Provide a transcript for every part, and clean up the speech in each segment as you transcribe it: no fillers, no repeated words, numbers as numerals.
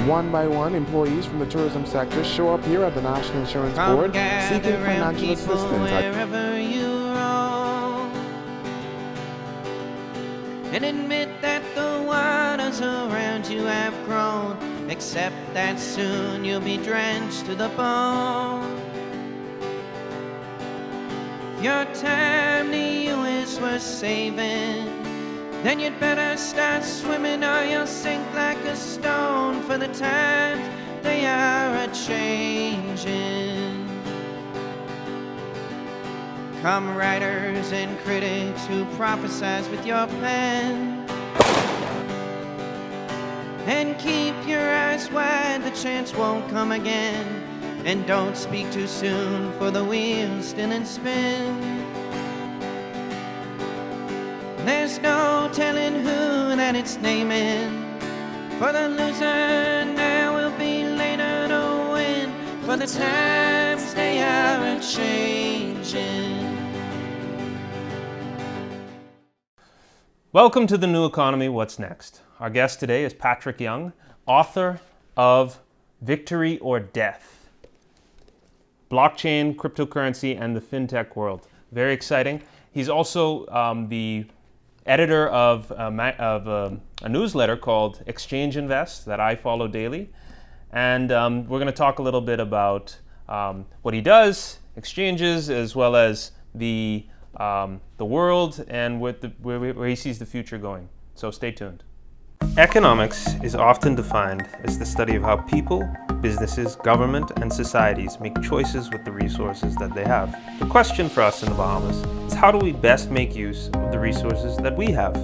One by one, employees from the tourism sector show up here at the National Insurance Board seeking financial assistance. Wherever you roam, and admit that the waters around you have grown, except that soon you'll be drenched to the bone. If your time to you is worth saving, then you'd better start swimming or you'll sink like a stone, for the times they are a-changing. Come writers and critics who prophesize with your pen, and keep your eyes wide, the chance won't come again. And don't speak too soon, for the wheel's still in spin. There's no telling who that it's naming, for the loser now will be later to win, for the times they are a-changing. Welcome to The New Economy, What's Next? Our guest today is Patrick Young, author of Victory or Death, Blockchain, Cryptocurrency, and the FinTech World. Very exciting. He's also the editor of a newsletter called Exchange Invest that I follow daily. And we're going to talk a little bit about what he does, exchanges, as well as the world and where he sees the future going. So stay tuned. Economics is often defined as the study of how people, businesses, government, and societies make choices with the resources that they have. The question for us in the Bahamas is, how do we best make use of the resources that we have?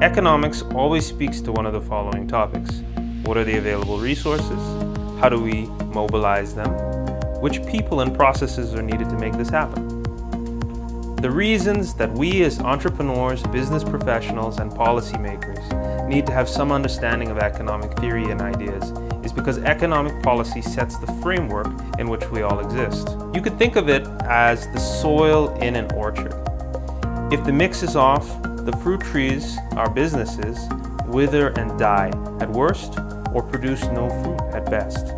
Economics always speaks to one of the following topics. What are the available resources? How do we mobilize them? Which people and processes are needed to make this happen? The reasons that we as entrepreneurs, business professionals, and policymakers need to have some understanding of economic theory and ideas is because economic policy sets the framework in which we all exist. You could think of it as the soil in an orchard. If the mix is off, the fruit trees, our businesses, wither and die at worst, or produce no fruit at best.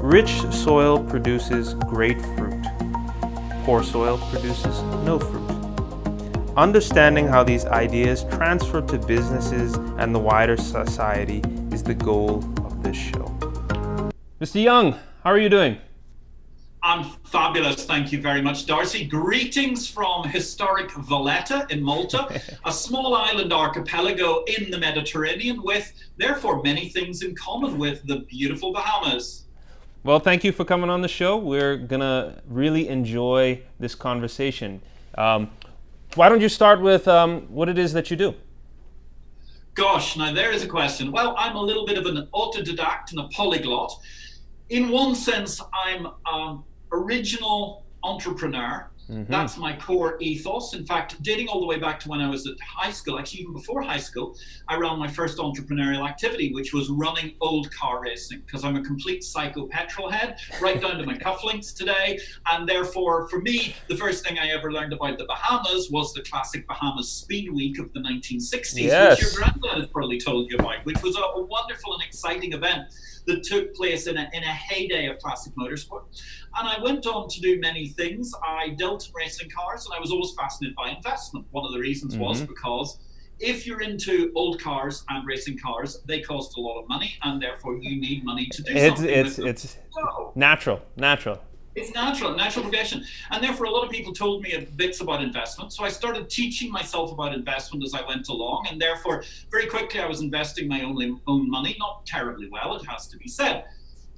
Rich soil produces great fruit. Poor soil produces no fruit. Understanding how these ideas transfer to businesses and the wider society is the goal of this show. Mr. Young, how are you doing? I'm fabulous, thank you very much, Darcy. Greetings from historic Valletta in Malta, a small island archipelago in the Mediterranean with, therefore, many things in common with the beautiful Bahamas. Well, thank you for coming on the show. We're gonna really enjoy this conversation. Why don't you start with what it is that you do? Gosh, now there is a question. Well, I'm a little bit of an autodidact and a polyglot. In one sense, I'm an original entrepreneur. That's my core ethos. In fact, dating all the way back to when I was at high school, actually even before high school, I ran my first entrepreneurial activity, which was running old car racing, because I'm a complete psycho petrol head, right down to my cufflinks today. And therefore, for me, the first thing I ever learned about the Bahamas was the classic Bahamas Speed Week of the 1960s, Yes. which your granddad has probably told you about, which was a wonderful and exciting event that took place in a heyday of classic motorsport. And I went on to do many things. I dealt in racing cars, and I was always fascinated by investment. One of the reasons was because if you're into old cars and racing cars, they cost a lot of money, and therefore you need money to do something with them. It's natural. It's natural progression. And therefore, a lot of people told me bits about investment. So I started teaching myself about investment as I went along. And therefore, very quickly, I was investing my own money, not terribly well, it has to be said.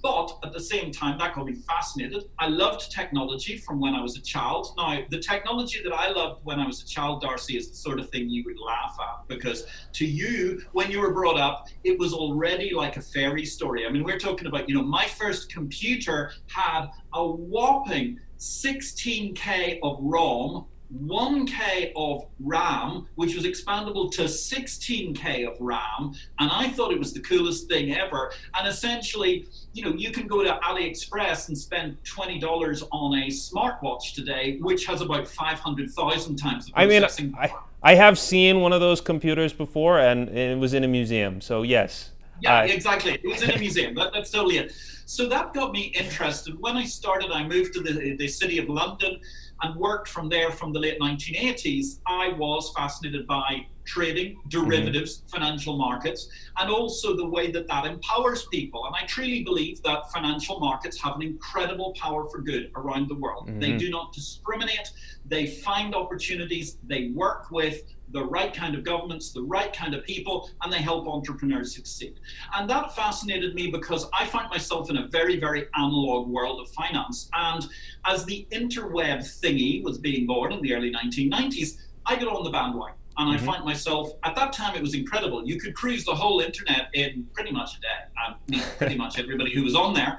But at the same time, that got me fascinated. I loved technology from when I was a child. Now, the technology that I loved when I was a child, Darcy, is the sort of thing you would laugh at, because to you, when you were brought up, it was already like a fairy story. I mean, we're talking about, my first computer had a whopping 16K of ROM, 1K of RAM, which was expandable to 16K of RAM, and I thought it was the coolest thing ever. And essentially, you can go to AliExpress and spend $20 on a smartwatch today, which has about 500,000 times the processing power. I have seen one of those computers before, and it was in a museum, so yes. Yeah, exactly. It was in a museum. That's totally it. So that got me interested. When I started, I moved to the city of London and worked from there from the late 1980s. I was fascinated by trading, derivatives, financial markets, and also the way that that empowers people. And I truly believe that financial markets have an incredible power for good around the world. They do not discriminate. They find opportunities. They work with the right kind of governments, the right kind of people, and they help entrepreneurs succeed. And that fascinated me because I find myself in a very, very analog world of finance. And as the interweb thingy was being born in the early 1990s, I got on the bandwagon. And I find myself, at that time, it was incredible. You could cruise the whole internet in pretty much a day. I mean, pretty much everybody who was on there.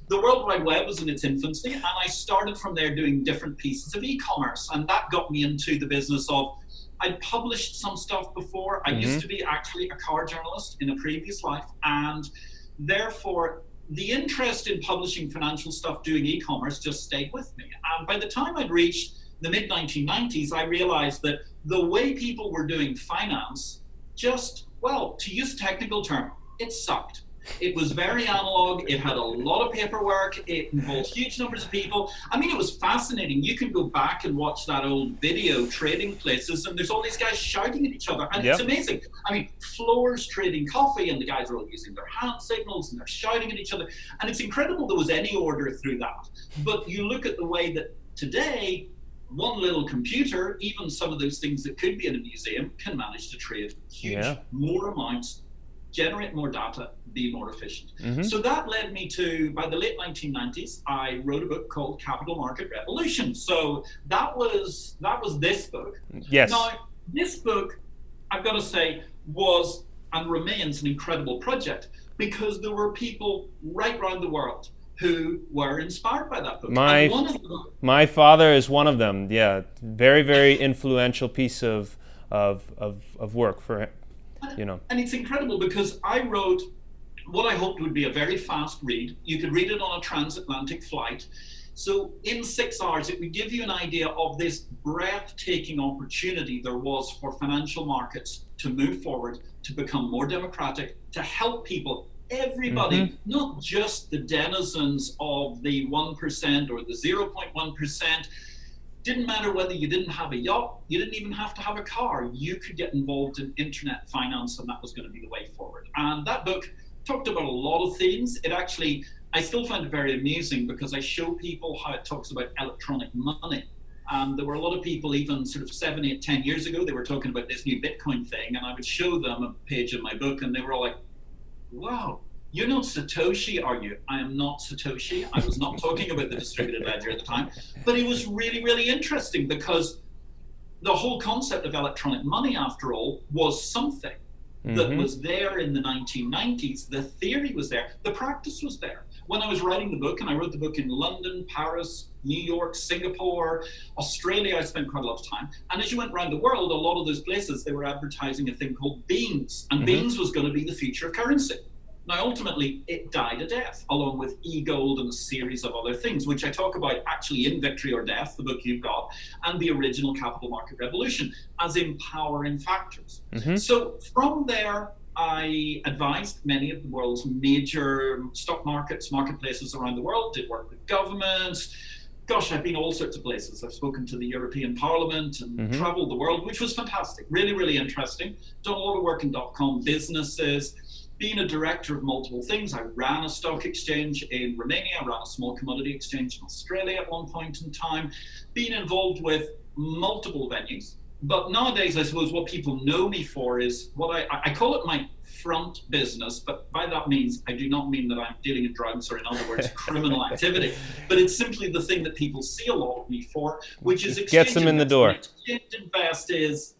The World Wide Web was in its infancy, and I started from there doing different pieces of e-commerce. And that got me into the business of, I'd published some stuff before. I used to be actually a car journalist in a previous life. And therefore, the interest in publishing financial stuff doing e-commerce just stayed with me. And by the time I'd reached the mid-1990s, I realized that the way people were doing finance just, well, to use a technical term, it sucked. It was very analog. It had a lot of paperwork. It involved huge numbers of people. I mean, it was fascinating. You can go back and watch that old video trading places, and there's all these guys shouting at each other, and it's amazing. I mean, floors trading coffee, and the guys are all using their hand signals, and they're shouting at each other, and it's incredible there was any order through that. But you look at the way that today, one little computer, even some of those things that could be in a museum, can manage to trade huge, more amounts, generate more data, be more efficient. So that led me to, by the late 1990s, I wrote a book called Capital Market Revolution. So that was this book. Yes. Now, this book, I've got to say, was and remains an incredible project because there were people right around the world who were inspired by that book. My father is one of them. Yeah, very, very influential piece of work for him. You know. And it's incredible because I wrote what I hoped would be a very fast read. You could read it on a transatlantic flight. So in 6 hours, it would give you an idea of this breathtaking opportunity there was for financial markets to move forward, to become more democratic, to help people. Everybody, not just the denizens of the 1% or the 0.1%. Didn't matter whether you didn't have a yacht, you didn't even have to have a car. You could get involved in internet finance, and that was going to be the way forward. And that book talked about a lot of themes. It actually, I still find it very amusing because I show people how it talks about electronic money. And there were a lot of people, even sort of 7, 8, 10 years ago, they were talking about this new Bitcoin thing, and I would show them a page in my book, and they were all like, wow, you're not Satoshi, are you? I am not Satoshi. I was not talking about the distributed ledger at the time, but it was really, really interesting because the whole concept of electronic money, after all, was something that was there in the 1990s. The theory was there. The practice was there. When I was writing the book, and I wrote the book in London, Paris, New York, Singapore, Australia, I spent quite a lot of time. And as you went around the world, a lot of those places, they were advertising a thing called beans. And beans was going to be the future of currency. Now, ultimately, it died a death, along with e-gold and a series of other things, which I talk about actually in Victory or Death, the book you've got, and the original Capital Market Revolution as empowering factors. So from there, I advised many of the world's major stock markets, marketplaces around the world, did work with governments. Gosh, I've been all sorts of places. I've spoken to the European Parliament and traveled the world, which was fantastic. Really, really interesting. Done a lot of work in dot-com businesses. Being a director of multiple things, I ran a stock exchange in Romania, I ran a small commodity exchange in Australia at one point in time, being involved with multiple venues. But nowadays, I suppose what people know me for is what I call it my front business, but by that means, I do not mean that I'm dealing in drugs or, in other words, criminal activity, but it's simply the thing that people see a lot of me for, which is exchange. Gets them in the door. Exchange Invest is,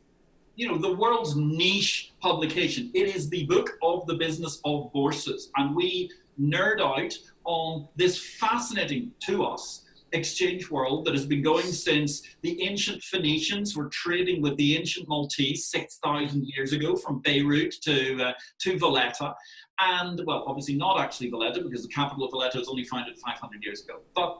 you know, the world's niche publication. It is the book of the business of bourses. And we nerd out on this fascinating, to us, exchange world that has been going since the ancient Phoenicians were trading with the ancient Maltese 6,000 years ago from Beirut to Valletta. And, well, obviously not actually Valletta, because the capital of Valletta was only founded 500 years ago. But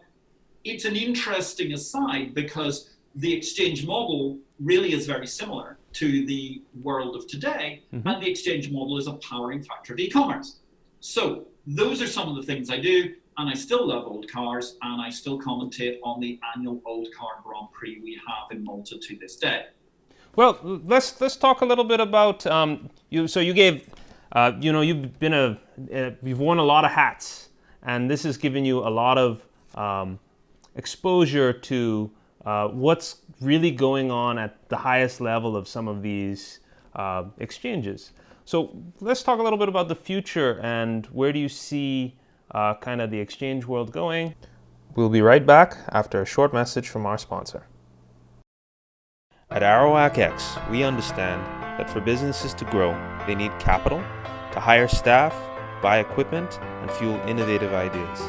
it's an interesting aside because the exchange model really is very similar. to the world of today, and the exchange model is a powering factor of e-commerce. So those are some of the things I do, and I still love old cars, and I still commentate on the annual Old Car Grand Prix we have in Malta to this day. Well, let's talk a little bit about you. So you gave, you've been you've worn a lot of hats, and this has given you a lot of exposure to what's really going on at the highest level of some of these exchanges. So let's talk a little bit about the future and where do you see kind of the exchange world going. We'll be right back after a short message from our sponsor. At ArrowACX, we understand that for businesses to grow, they need capital to hire staff, buy equipment, and fuel innovative ideas.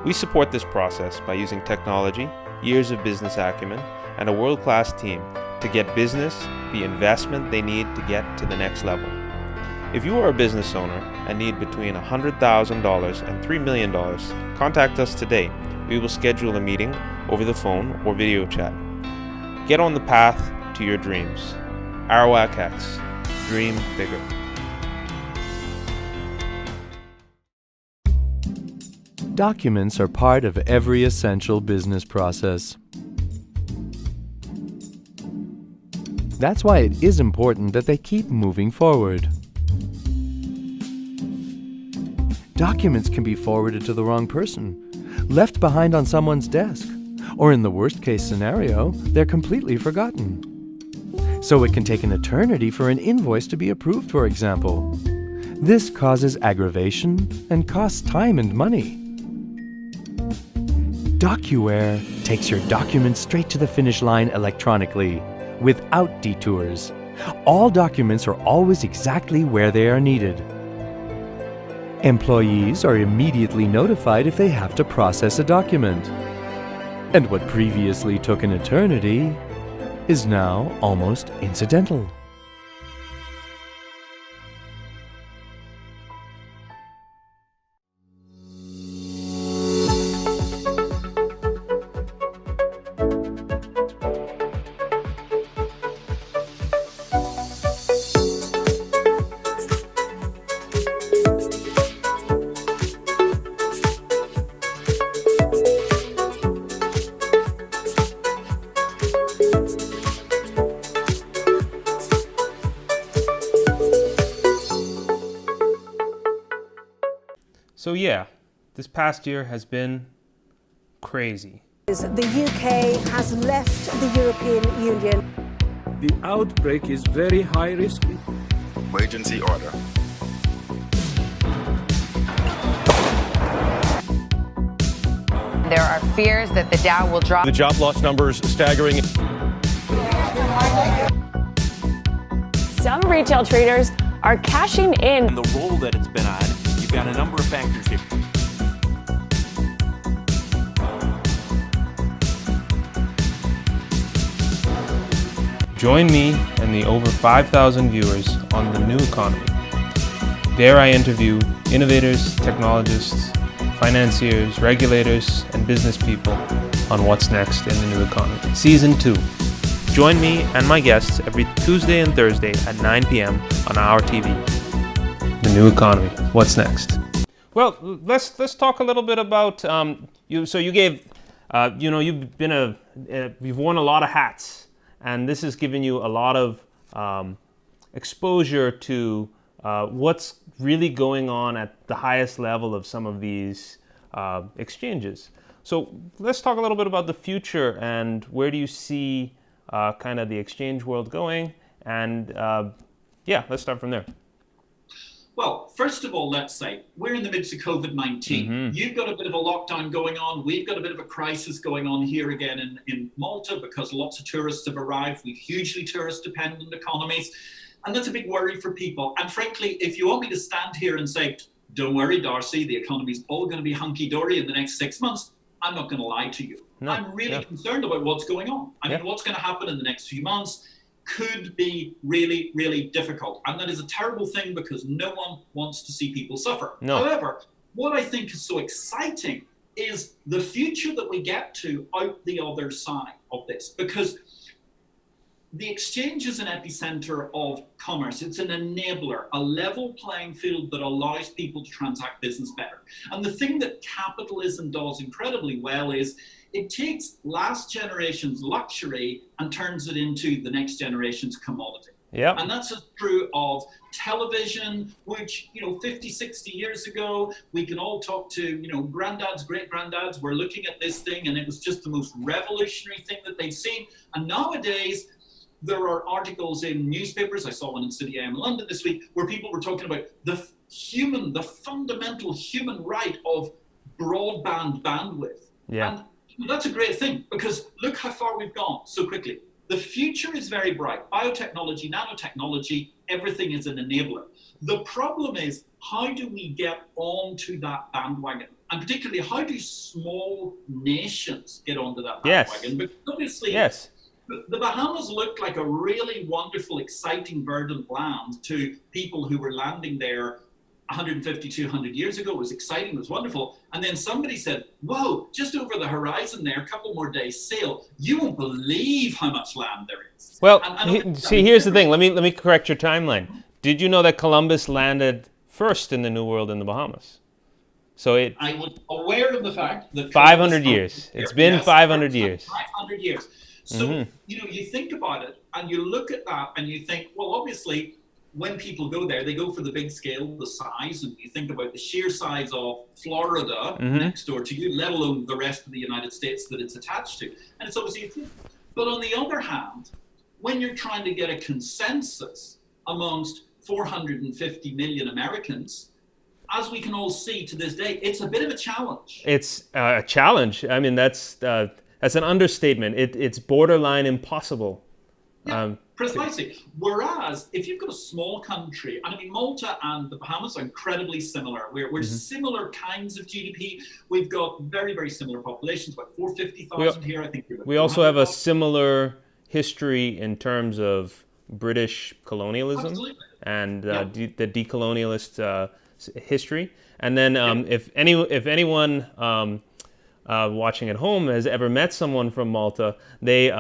We support this process by using technology, years of business acumen, and a world-class team to get business the investment they need to get to the next level. If you are a business owner and need between $100,000 and $3 million, contact us today. We will schedule a meeting over the phone or video chat. Get on the path to your dreams. ArrowACX. Dream bigger. Documents are part of every essential business process. That's why it is important that they keep moving forward. Documents can be forwarded to the wrong person, left behind on someone's desk, or in the worst case scenario, they're completely forgotten. So it can take an eternity for an invoice to be approved, for example. This causes aggravation and costs time and money. DocuWare takes your documents straight to the finish line electronically, without detours. All documents are always exactly where they are needed. Employees are immediately notified if they have to process a document. And what previously took an eternity is now almost incidental. So yeah, this past year has been crazy. The UK has left the European Union. The outbreak is very high risk. Emergency order. There are fears that the Dow will drop. The job loss numbers staggering. Some retail traders are cashing in. And the role that it's been on, you've got a number of factors here. Join me and the over 5,000 viewers on The New Economy. There I interview innovators, technologists, financiers, regulators, and business people on what's next in the new economy. Season 2. Join me and my guests every Tuesday and Thursday at 9 p.m. on our TV. The New Economy. What's next? Well, let's talk a little bit about you. So you gave, you've been you've worn a lot of hats. And this has given you a lot of exposure to what's really going on at the highest level of some of these exchanges. So let's talk a little bit about the future and where do you see kind of the exchange world going? And yeah, let's start from there. Well, first of all, let's say we're in the midst of COVID-19. You've got a bit of a lockdown going on. We've got a bit of a crisis going on here again in Malta because lots of tourists have arrived. We've hugely tourist-dependent economies. And that's a big worry for people. And frankly, if you want me to stand here and say, don't worry, Darcy, the economy's all going to be hunky-dory in the next 6 months, I'm not going to lie to you. No, I'm really concerned about what's going on. I mean, what's going to happen in the next few months could be really, really difficult. And that is a terrible thing because no one wants to see people suffer. No. However, what I think is so exciting is the future that we get to out the other side of this. Because the exchange is an epicenter of commerce. It's an enabler, a level playing field that allows people to transact business better. And the thing that capitalism does incredibly well is it takes last generation's luxury and turns it into the next generation's commodity. Yeah. And that's as true of television, which, 50, 60 years ago, we can all talk to, granddads, great-granddads were looking at this thing and it was just the most revolutionary thing that they've seen. And nowadays, there are articles in newspapers, I saw one in City AM in London this week, where people were talking about the fundamental human right of broadband bandwidth. Yeah. And that's a great thing, because look how far we've gone so quickly. The future is very bright. Biotechnology, nanotechnology, everything is an enabler. The problem is, how do we get onto that bandwagon? And particularly, how do small nations get onto that bandwagon? Because obviously, the Bahamas looked like a really wonderful, exciting, verdant land to people who were landing there 150, 200 years ago. It was exciting, it was wonderful. And then somebody said, whoa, just over the horizon there, a couple more days sail, you won't believe how much land there is. Well, here's the thing. Let me correct your timeline. Did you know that Columbus landed first in the New World in the Bahamas? I was aware of the fact that 500 years. It's been 500 years. 500 years. So, you think about it and you look at that and you think, well, obviously, when people go there, they go for the big scale, the size, and you think about the sheer size of Florida next door to you, let alone the rest of the United States that it's attached to. And it's obviously a thing. But on the other hand, when you're trying to get a consensus amongst 450 million Americans, as we can all see to this day, it's a bit of a challenge. It's a challenge. I mean, that's an understatement. It's borderline impossible. Yeah, precisely. Whereas, if you've got a small country, and I mean, Malta and the Bahamas are incredibly similar. We're similar kinds of GDP. We've got very, very similar populations, about 450,000 here, I think. We also have a similar history in terms of British colonialism and the decolonialist history. And then if anyone watching at home has ever met someone from Malta, they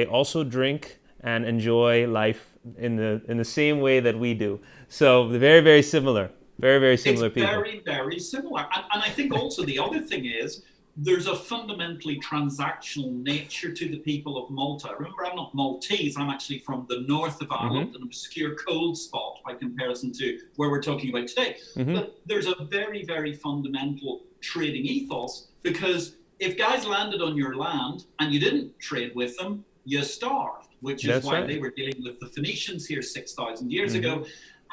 also drink and enjoy life in the same way that we do. So very, very similar. Very, very similar people. Very, very similar. And I think also the other thing is there's a fundamentally transactional nature to the people of Malta. Remember, I'm not Maltese. I'm actually from the north of Ireland, an obscure cold spot by comparison to where we're talking about today. But there's a very, very fundamental trading ethos, because if guys landed on your land and you didn't trade with them, you starved, which is why they were dealing with the Phoenicians here 6,000 years ago.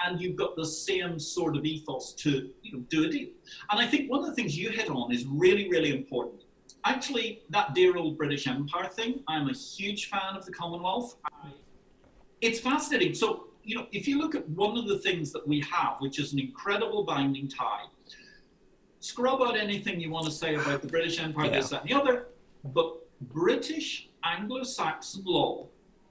And you've got the same sort of ethos to do a deal. And I think one of the things you hit on is really, really important. Actually, that dear old British Empire thing, I'm a huge fan of the Commonwealth. It's fascinating. So, if you look at one of the things that we have, which is an incredible binding tie, scrub out anything you want to say about the British Empire, this, that, and the other, but British Anglo-Saxon law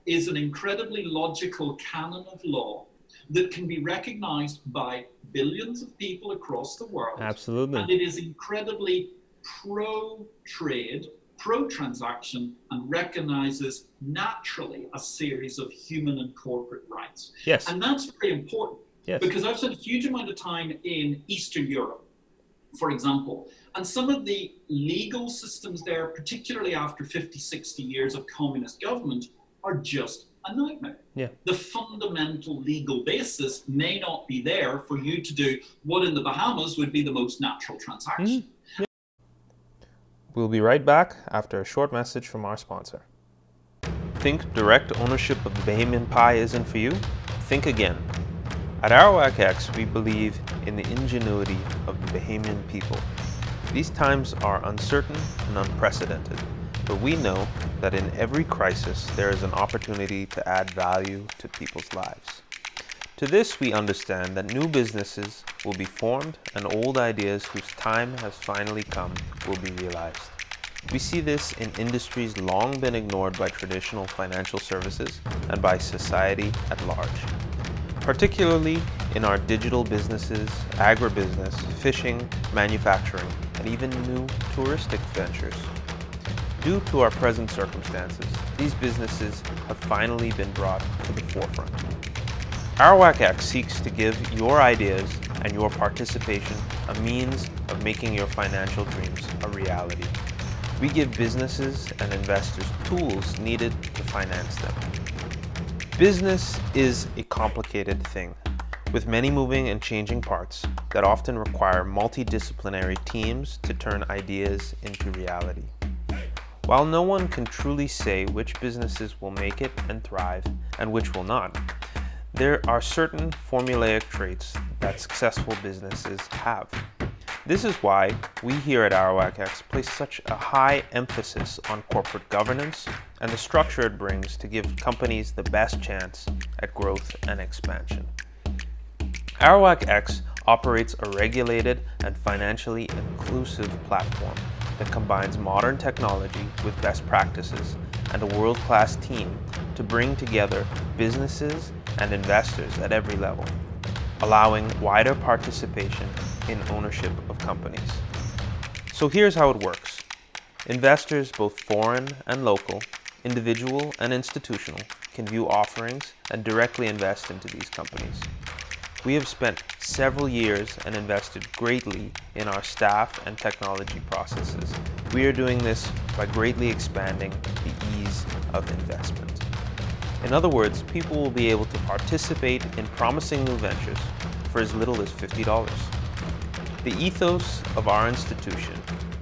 is an incredibly logical canon of law that can be recognized by billions of people across the world. Absolutely. And it is incredibly pro-trade, pro-transaction, and recognizes naturally a series of human and corporate rights. Yes. And that's very important, because I've spent a huge amount of time in Eastern Europe, for example, and some of the legal systems there, particularly after 50, 60 years of communist government, are just a nightmare. Yeah. The fundamental legal basis may not be there for you to do what in the Bahamas would be the most natural transaction. We'll be right back after a short message from our sponsor. Think direct ownership of the Bahamian pie isn't for you? Think again. At Arawak we believe in the ingenuity of the Bahamian people. These times are uncertain and unprecedented, but we know that in every crisis there is an opportunity to add value to people's lives. To this we understand that new businesses will be formed and old ideas whose time has finally come will be realized. We see this in industries long been ignored by traditional financial services and by society at large, particularly in our digital businesses, agribusiness, fishing, manufacturing, and even new touristic ventures. Due to our present circumstances, these businesses have finally been brought to the forefront. Arawak seeks to give your ideas and your participation a means of making your financial dreams a reality. We give businesses and investors tools needed to finance them. Business is a complicated thing, with many moving and changing parts that often require multidisciplinary teams to turn ideas into reality. While no one can truly say which businesses will make it and thrive and which will not, there are certain formulaic traits that successful businesses have. This is why we here at Arawak place such a high emphasis on corporate governance and the structure it brings to give companies the best chance at growth and expansion. Arawak operates a regulated and financially inclusive platform that combines modern technology with best practices and a world-class team to bring together businesses and investors at every level, allowing wider participation in ownership of companies. So here's how it works. Investors, both foreign and local, individual and institutional, can view offerings and directly invest into these companies. We have spent several years and invested greatly in our staff and technology processes. We are doing this by greatly expanding the ease of investment. In other words, people will be able to participate in promising new ventures for as little as $50. The ethos of our institution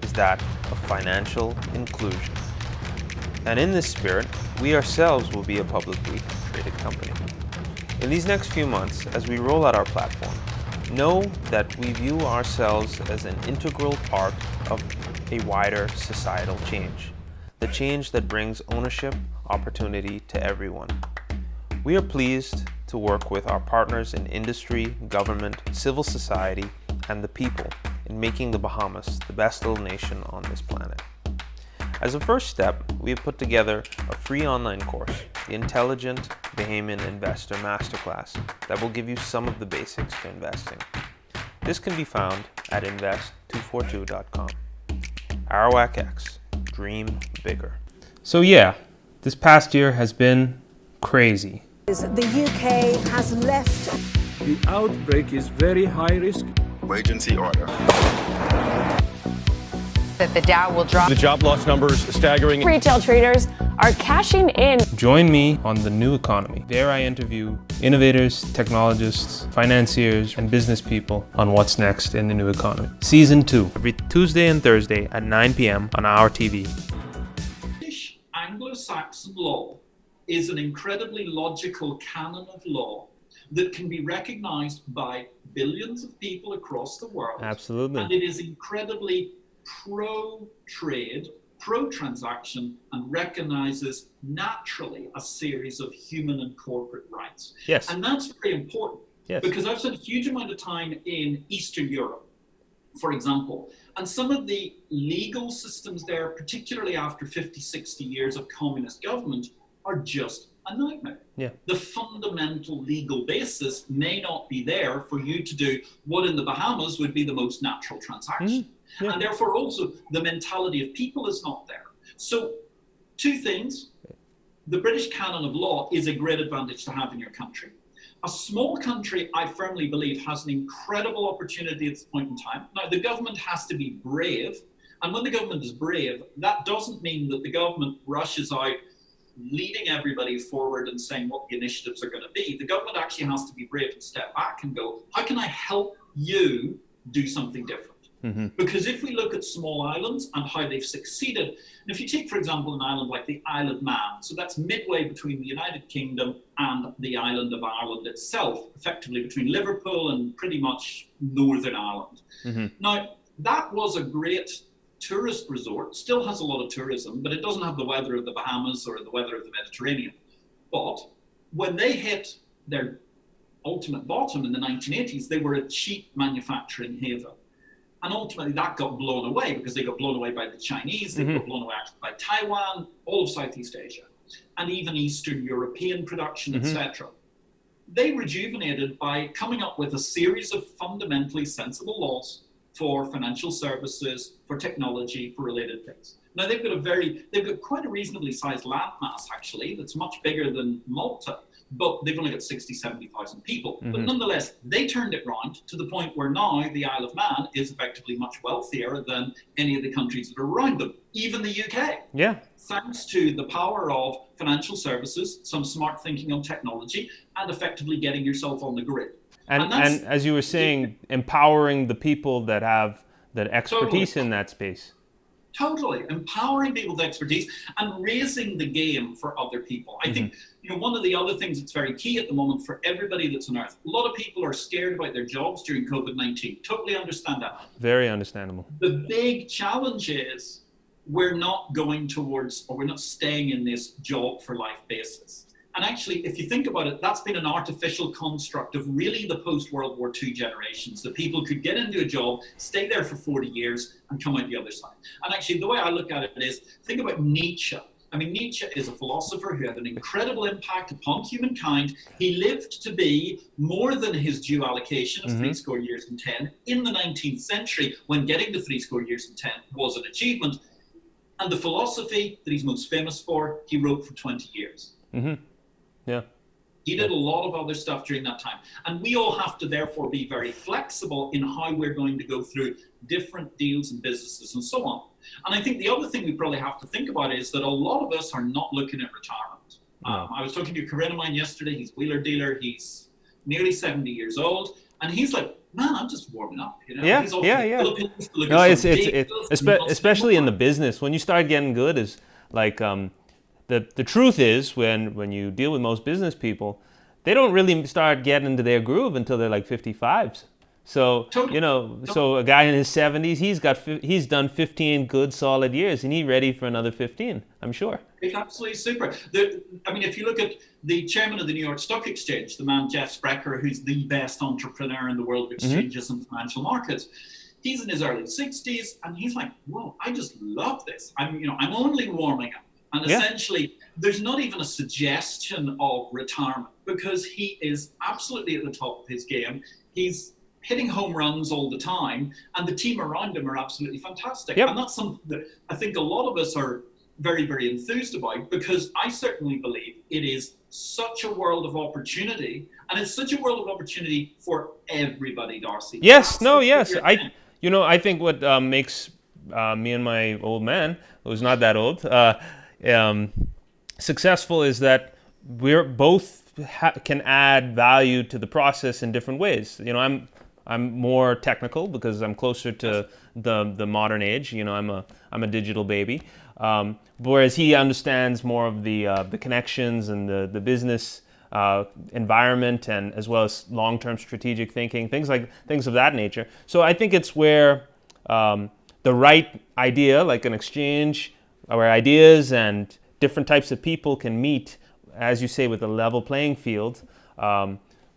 is that of financial inclusion. And in this spirit, we ourselves will be a publicly traded company. In these next few months, as we roll out our platform, know that we view ourselves as an integral part of a wider societal change, the change that brings ownership, opportunity to everyone. We are pleased to work with our partners in industry, government, civil society, and the people in making the Bahamas the best little nation on this planet. As a first step, we have put together a free online course, the Intelligent Bahamian Investor Masterclass, that will give you some of the basics to investing. This can be found at invest242.com. Arawak Dream Bigger. So yeah, this past year has been crazy. The UK has left. The outbreak is very high risk. Emergency order. That the Dow will drop. The job loss numbers staggering. Retail traders are cashing in. Join me on The New Economy. There I interview innovators, technologists, financiers, and business people on what's next in the new economy. Season 2, every Tuesday and Thursday at 9 p.m. on our TV. British Anglo-Saxon law is an incredibly logical canon of law that can be recognized by billions of people across the world. Absolutely. And it is incredibly pro-trade, pro-transaction, and recognizes naturally a series of human and corporate rights. Yes. And that's very important. Yes. Because I've spent a huge amount of time in Eastern Europe, for example, and some of the legal systems there, particularly after 50, 60 years of communist government, are just a nightmare. Yeah. The fundamental legal basis may not be there for you to do what in the Bahamas would be the most natural transaction. Yeah. And therefore also the mentality of people is not there. So two things. The British canon of law is a great advantage to have in your country. A small country, I firmly believe, has an incredible opportunity at this point in time. Now, the government has to be brave. And when the government is brave, that doesn't mean that the government rushes out leading everybody forward and saying what the initiatives are going to be. The government actually has to be brave and step back and go, how can I help you do something different? Mm-hmm. Because if we look at small islands and how they've succeeded, and if you take, for example, an island like the Isle of Man, so that's midway between the United Kingdom and the island of Ireland itself, effectively between Liverpool and pretty much Northern Ireland. Mm-hmm. Now, that was a great tourist resort, still has a lot of tourism, but it doesn't have the weather of the Bahamas or the weather of the Mediterranean. But when they hit their ultimate bottom in the 1980s, they were a cheap manufacturing haven. And ultimately that got blown away because they got blown away by the Chinese, they got blown away by Taiwan, all of Southeast Asia, and even Eastern European production, etc. They rejuvenated by coming up with a series of fundamentally sensible laws for financial services, for technology, for related things. Now they've got quite a reasonably sized landmass actually, that's much bigger than Malta, but they've only got 60, 70,000 people. But nonetheless, they turned it round to the point where now the Isle of Man is effectively much wealthier than any of the countries that are around them, even the UK. Yeah. Thanks to the power of financial services, some smart thinking on technology, and effectively getting yourself on the grid. And as you were saying, empowering the people that have that expertise in that space. Totally. Empowering people with expertise and raising the game for other people. I think, one of the other things that's very key at the moment for everybody that's on Earth, a lot of people are scared about their jobs during COVID-19. Totally understand that. Very understandable. The big challenge is we're not staying in this job for life basis. And actually, if you think about it, that's been an artificial construct of really the post-World War II generations, that people could get into a job, stay there for 40 years, and come out the other side. And actually, the way I look at it is, think about Nietzsche. I mean, Nietzsche is a philosopher who had an incredible impact upon humankind. He lived to be more than his due allocation of 70 years and 10 in the 19th century, when getting to 70 years and 10 was an achievement. And the philosophy that he's most famous for, he wrote for 20 years. Yeah. He did a lot of other stuff during that time. And we all have to therefore be very flexible in how we're going to go through different deals and businesses and so on. And I think the other thing we probably have to think about is that a lot of us are not looking at retirement. I was talking to a friend of mine yesterday. He's a wheeler dealer. He's nearly 70 years old. And he's like, man, I'm just warming up. Yeah. No, it's especially in the business. When you start getting good, is like... The truth is, when you deal with most business people, they don't really start getting into their groove until they're like 55s. So, so a guy in his 70s, he's done 15 good solid years, and he's ready for another 15, I'm sure. It's absolutely super. If you look at the chairman of the New York Stock Exchange, the man Jeff Sprecher, who's the best entrepreneur in the world of exchanges and financial markets, he's in his early 60s, and he's like, whoa, I just love this. I'm only warming up. And essentially, there's not even a suggestion of retirement, because he is absolutely at the top of his game. He's hitting home runs all the time, and the team around him are absolutely fantastic. And that's something that I think a lot of us are very, very enthused about, because I certainly believe it is such a world of opportunity, and it's such a world of opportunity for everybody, Darcy. I think what makes me and my old man, who's not that old, successful is that we're both can add value to the process in different ways. I'm more technical because I'm closer to the modern age. I'm a digital baby, whereas he understands more of the connections and the business environment, and as well as long-term strategic thinking, things of that nature. So I think it's where the right idea, like an exchange, where ideas and different types of people can meet, as you say, with a level playing field,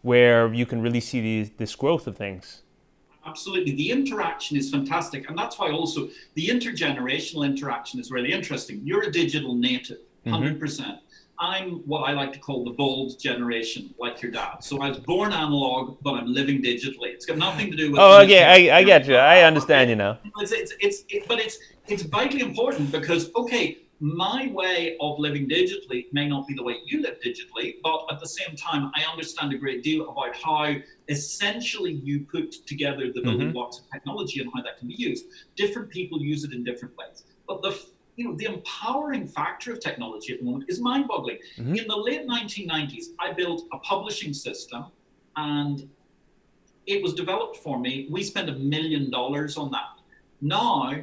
where you can really see this growth of things. Absolutely. The interaction is fantastic. And that's why also the intergenerational interaction is really interesting. You're a digital native, 100%. I'm what I like to call the bold generation, like your dad. So I was born analog, but I'm living digitally. It's got nothing to do with... Oh, okay. I get you. I understand you now. It's vitally important because, okay, my way of living digitally may not be the way you live digitally, but at the same time, I understand a great deal about how essentially you put together the building blocks of technology and how that can be used. Different people use it in different ways. But the empowering factor of technology at the moment is mind-boggling. In the late 1990s, I built a publishing system, and it was developed for me. We spent $1 million on that. Now,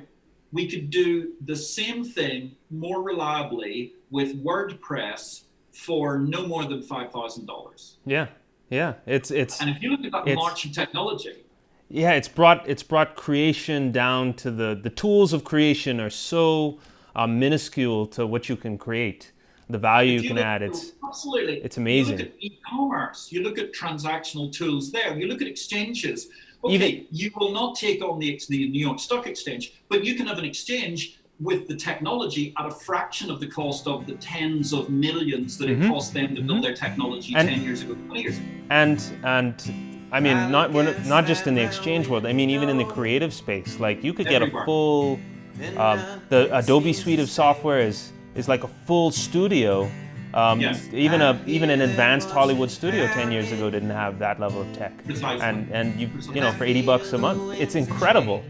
we could do the same thing more reliably with WordPress for no more than $5,000. Yeah. It's and if you look at that march of technology. Yeah, it's brought creation down to the tools of creation are so minuscule to what you can create, the value you can add. Absolutely. It's amazing. You look at e-commerce, you look at transactional tools there, you look at exchanges. Okay, you will not take on the New York Stock Exchange, but you can have an exchange with the technology at a fraction of the cost of the tens of millions that it cost them to build their technology 10 years ago, 20 years ago. And I mean, not just in the exchange world. I mean, even in the creative space, like you could get a full The Adobe suite of software is like a full studio. Yes. Even an advanced Hollywood studio 10 years ago didn't have that level of tech. Precisely. And you know, for $80 a month, it's incredible.